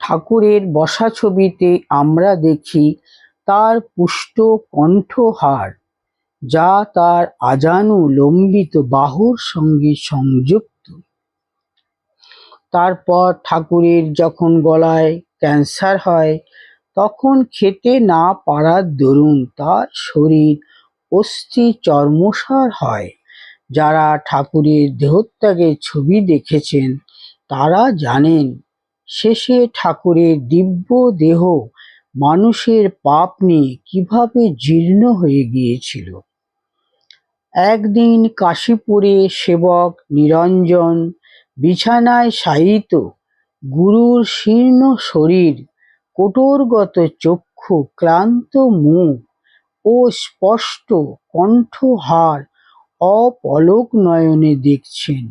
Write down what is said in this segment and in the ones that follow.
ঠাকুরের বসা ছবিতে আমরা দেখি তার পুষ্ট কণ্ঠহার, যা তার আজানু লম্বিত বাহুর সঙ্গে সংযুক্ত। তারপর ঠাকুরের যখন গলায় ক্যান্সার হয়, তখন খেতে না পারার দরুন তার শরীর অস্থি চর্মসার হয়। যারা ঠাকুরের দেহত্যাগের ছবি দেখেছেন তারা জানেন শেষে ঠাকুরের দিব্য দেহ মানুষের পাপ নিয়ে কিভাবে জীর্ণ হয়ে গিয়েছিল। একদিন কাশীপুরে সেবক নিরঞ্জন বিছানায় শায়িত, গুরুর শীর্ণ শরীর, কোটরগত চক্ষু, ক্লান্ত মুখ ও স্পষ্ট কণ্ঠহার অপলক নয়নে দেখছেন।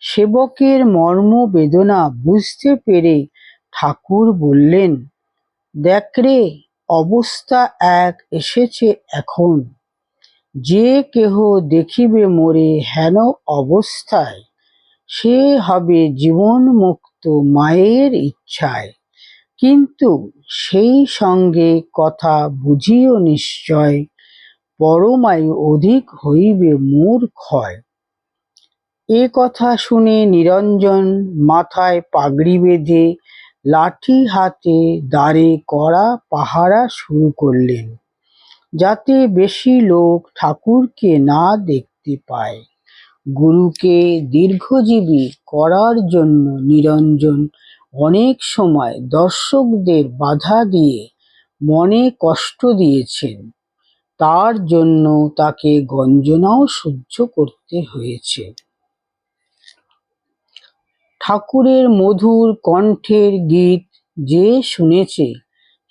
সেবকের মর্মবেদনা বুঝতে পেরে ঠাকুর বললেন, দেখ রে, অবস্থা এক এসেছে এখন। যে কেহ দেখিবে মোরে হেন অবস্থায়, সে হবে জীবনমুক্ত মায়ের ইচ্ছায়। কিন্তু সেই সঙ্গে কথা বুঝিও নিশ্চয়, পরমায়ু অধিক হইবে মোর ক্ষয়। এ কথা শুনে নিরঞ্জন মাথায় পাগড়ি বেঁধে লাঠি হাতে দ্বারে কড়া পাহারা শুরু করলেন, যাতে বেশি লোক ঠাকুরকে না দেখতে পায়। গুরুকে দীর্ঘজীবী করার জন্য নিরঞ্জন অনেক সময় দর্শকদের বাধা দিয়ে মনে কষ্ট দিয়েছেন। তার জন্য তাকে গঞ্জনাও সহ্য করতে হয়েছে। ঠাকুরের মধুর কণ্ঠের গীত যে শুনেছে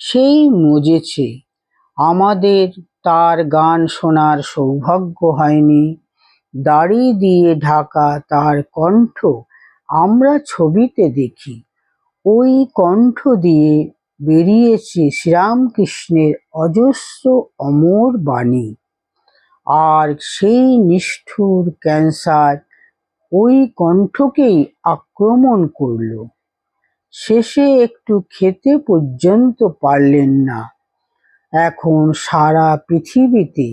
সেই মজেছে। আমাদের তার গান শোনার সৌভাগ্য হয়নি। দাড়ি দিয়ে ঢাকা তার কণ্ঠ আমরা ছবিতে দেখি। ওই কণ্ঠ দিয়ে বেরিয়েছে শ্রীরামকৃষ্ণের অজস্র অমর বাণী। আর সেই নিষ্ঠুর ক্যান্সার ওই কণ্ঠকেই আক্রমণ করল। শেষে একটু খেতে পর্যন্ত পারলেন না। এখন সারা পৃথিবীতে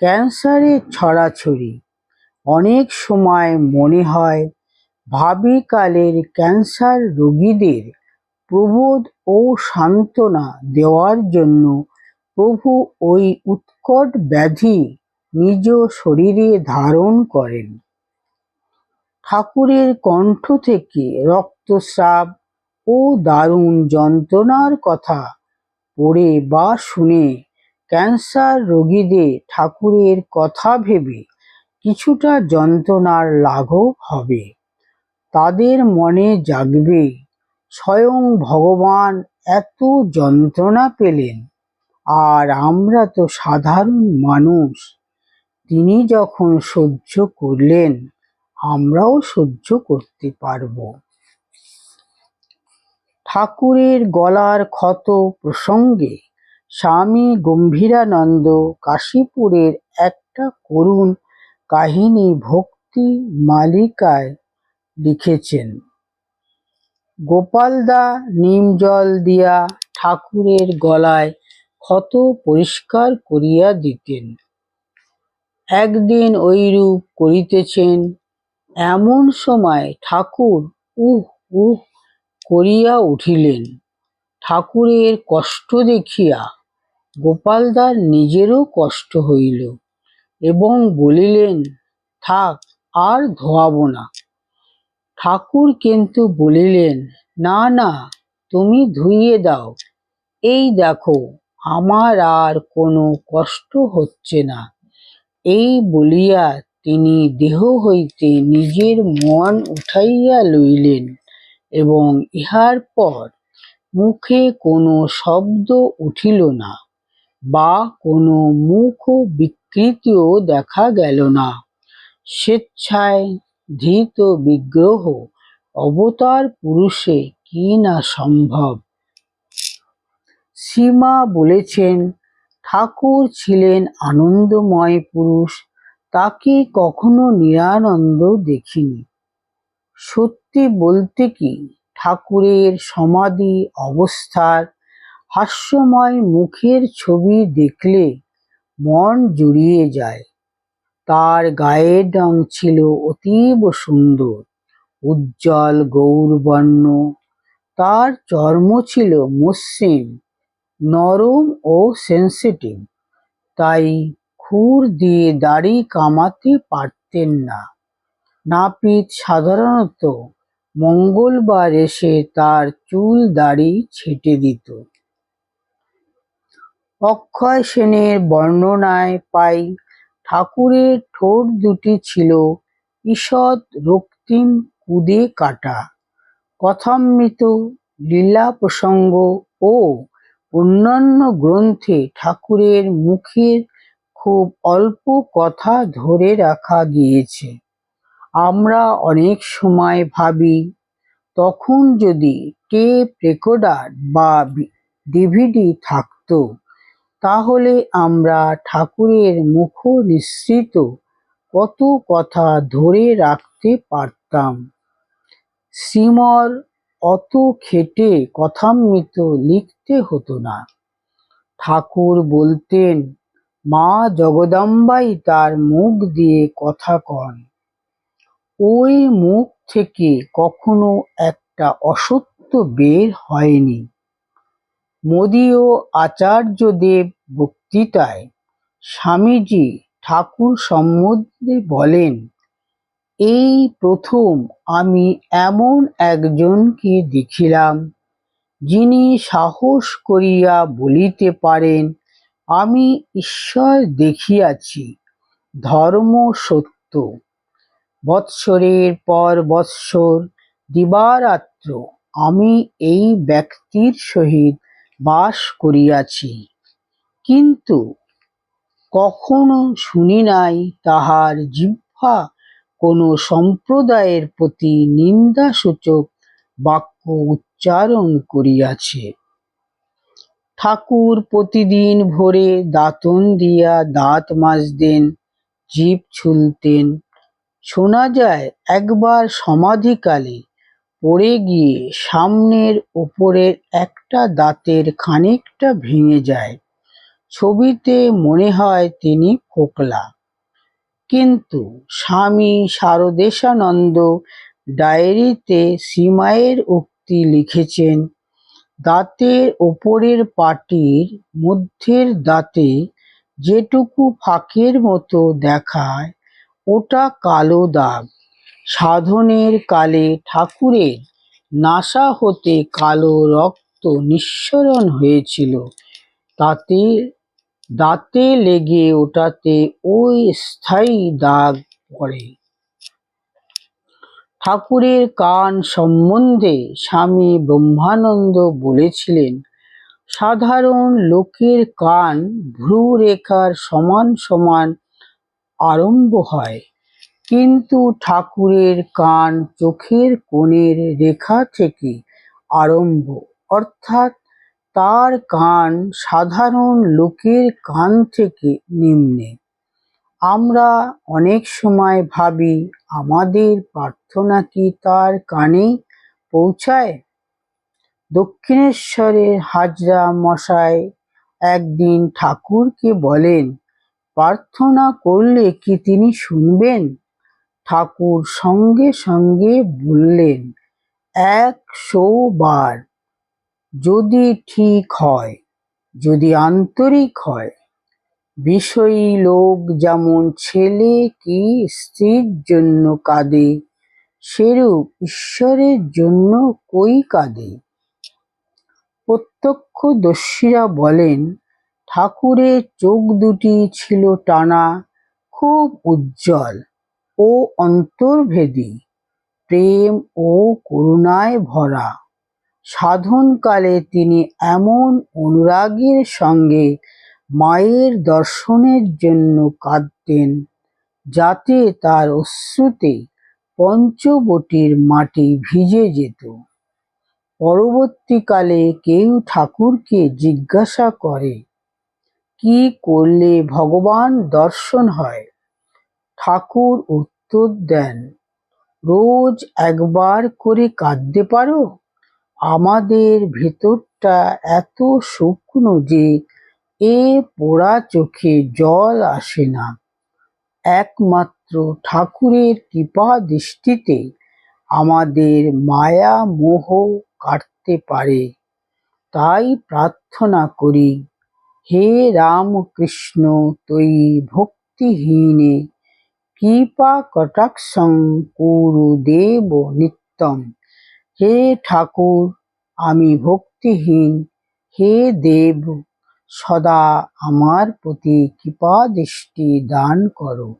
ক্যান্সারের ছড়াছড়ি। অনেক সময় মনে হয় ভাবি কালের ক্যান্সার রোগীদের প্রবোধ ও সান্ত্বনা দেওয়ার জন্য প্রভু ওই উৎকট ব্যাধি নিজ শরীরে ধারণ করেন। ঠাকুরের কণ্ঠ থেকে রক্তস্রাব ও দারুণ যন্ত্রণার কথা পড়ে বা শুনে ক্যান্সার রোগীদের ঠাকুরের কথা ভেবে কিছুটা যন্ত্রণার লাঘব হবে। তাদের মনে জাগবে, স্বয়ং ভগবান এত যন্ত্রণা পেলেন, আর আমরা তো সাধারণ মানুষ। তিনি যখন সহ্য করলেন, আমরাও সহ্য করতে পারব। ঠাকুরের গলার ক্ষত প্রসঙ্গে স্বামী গম্ভীরানন্দ কাশীপুরের একটা করুণ কাহিনী ভক্তি মালিকায় লিখেছেন। গোপালদা নিম জল দিয়া ঠাকুরের গলায় ক্ষত পরিষ্কার করিয়া দিতেন। একদিন ঐরূপ করিতেছেন, এমন সময় ঠাকুর উহ উহ করিয়া উঠিলেন। ঠাকুরের কষ্ট দেখিয়া গোপালদার নিজেরও কষ্ট হইল এবং বলিলেন, থাক, আর ধোয়াব না। ঠাকুর কিন্তু বলিলেন, না না, তুমি ধুইয়ে দাও, এই দেখো আমার আর কোনো কষ্ট হচ্ছে না। এই বলিয়া তিনি দেহ হইতে নিজের মন উঠাইয়া লইলেন এবং ইহার পর মুখে কোনো শব্দ উঠিল না বা কোনো মুখ বিকৃতিও দেখা গেল না। স্বেচ্ছায় ধৃত বিগ্রহ অবতার পুরুষে কি না সম্ভব। শ্রীমা বলেছেন, ঠাকুর ছিলেন আনন্দময় পুরুষ, তাকে কখনো নিরানন্দ দেখিনি। সত্যি বলতে কি, ঠাকুরের সমাধি অবস্থার হাস্যময় মুখের ছবি দেখলে মন জুড়িয়ে যায়। তার গায়ের রং ছিল অতীব সুন্দর, উজ্জ্বল গৌরবর্ণ। তার চর্ম ছিল মসৃণ, নরম ও সেনসিটিভ, তাই খুর দিয়ে দাড়ি কামাতে পারতেন না। নাপিত সাধারণত মঙ্গলবার এসে তার চুল দাড়ি ছেঁটে দিত। অক্ষয় সেনের বর্ণনায় পাই, ঠাকুরের ঠোঁট দুটি ছিল ঈষৎ রক্তিম কুঁদে কাটা। কথামৃত, লীলা প্রসঙ্গ ও অন্যান্য গ্রন্থে ঠাকুরের মুখের খুব অল্প কথা ধরে রাখা গিয়েছে। আমরা অনেক সময় ভাবি, তখন যদি টেপ রেকর্ডার বা ডিভিডি থাকতো, তাহলে আমরা ঠাকুরের মুখ নিঃসৃত কত কথা ধরে রাখতে পারতাম। শ্রীমর অত খেটে কথামৃত লিখতে হতো না। ঠাকুর বলতেন, মা জগদম্বাই তার মুখ দিয়ে কথা কন। ওই মুখ থেকে কখনো একটা অসত্য বের হয়নি। মোদীয় আচার্যদেব বক্তৃতায় স্বামীজি ঠাকুর সম্বন্ধে বলেন, এই প্রথম আমি এমন একজনকে দেখিলাম, যিনি সাহস করিয়া বলিতে পারেন, আমি ঈশ্বর দেখিয়াছি, ধর্ম সত্য। বৎসরের পর বৎসর, দিবারাত্র আমি এই ব্যক্তির সহিত বাস করিয়াছি, কিন্তু কখনো শুনি নাই তাহার জিহ্বা কোনো সম্প্রদায়ের প্রতি নিন্দাসূচক বাক্য উচ্চারণ করিয়াছে। ঠাকুর প্রতিদিন ভোরে দাঁতন দিয়া দাঁত মাজতেন, জিভ ছুলতেন। শোনা যায়, একবার সমাধিকালে পড়ে গিয়ে সামনের ওপরের একটা দাঁতের খানিকটা ভেঙে যায়। ছবিতে মনে হয় তিনি ফোকলা, কিন্তু স্বামী শারদেশানন্দ ডায়েরিতে শ্রীমায়ের উক্তি লিখেছেন, দাঁতের ওপরের পাটির মধ্যের দাঁতে যেটুকু ফাঁকের মতো দেখায়, ওটা কালো দাগ। সাধনের কালে ঠাকুরের নাসা হতে কালো রক্ত নিঃসরণ হয়েছিল, তাতে দাঁতে লেগে ওটাতে ওই স্থায়ী দাগ পড়ে। ঠাকুরের কান সম্বন্ধে স্বামী ব্রহ্মানন্দ বলেছিলেন, সাধারণ লোকের কান ভ্রূরেখার সমান সমান আরম্ভ হয়, কিন্তু ঠাকুরের কান চোখের কোণের রেখা থেকে আরম্ভ, অর্থাৎ তার কান সাধারণ লোকের কান থেকে নিম্নে। আমরা অনেক সময় ভাবি, আমাদের প্রার্থনা কি তার কানে পৌঁছায়? দক্ষিণেশ্বরের হাজরা মশাই একদিন ঠাকুরকে বলেন, প্রার্থনা করলে কি তিনি শুনবেন? ঠাকুর সঙ্গে সঙ্গে বললেন, 100 বার, যদি ঠিক হয়, যদি আন্তরিক হয়। বিষয়ী লোক যেমন ছেলে কি স্ত্রীর জন্য কাঁদে, সেরূপ ঈশ্বরের জন্য কই কাঁদে। প্রত্যক্ষদর্শীরা বলেন, ঠাকুরের চোখ দুটি ছিল টানা, খুব উজ্জ্বল ও অন্তর্ভেদী, প্রেম ও করুণায় ভরা। সাধনকালে তিনি এমন অনুরাগের সঙ্গে মায়ের দর্শনের জন্য কাঁদতেন, যাতে তার অশ্রুতে পঞ্চবটির মাটি ভিজে যেত। পরবর্তীকালে কেউ ঠাকুরকে জিজ্ঞাসা করে, কি করলে ভগবান দর্শন হয়? ঠাকুর উত্তর দেন, রোজ একবার করে কাঁদতে পারো, আমাদের ভেতরটা এত শুকনো যে এ পোড়া চোখে জল আসে না। একমাত্র ঠাকুরের কৃপা দৃষ্টিতে আমাদের মায়া মোহ কাটতে পারে। তাই প্রার্থনা করি, হে রামকৃষ্ণ ত্বয়ি ভক্তিহীনে কৃপা কটাক্ষং কুরু দেব নিত্যম। হে ঠাকুর, আমি ভক্তিহীন, হে দেব, সদা আমার প্রতি কৃপা দৃষ্টি দান করো।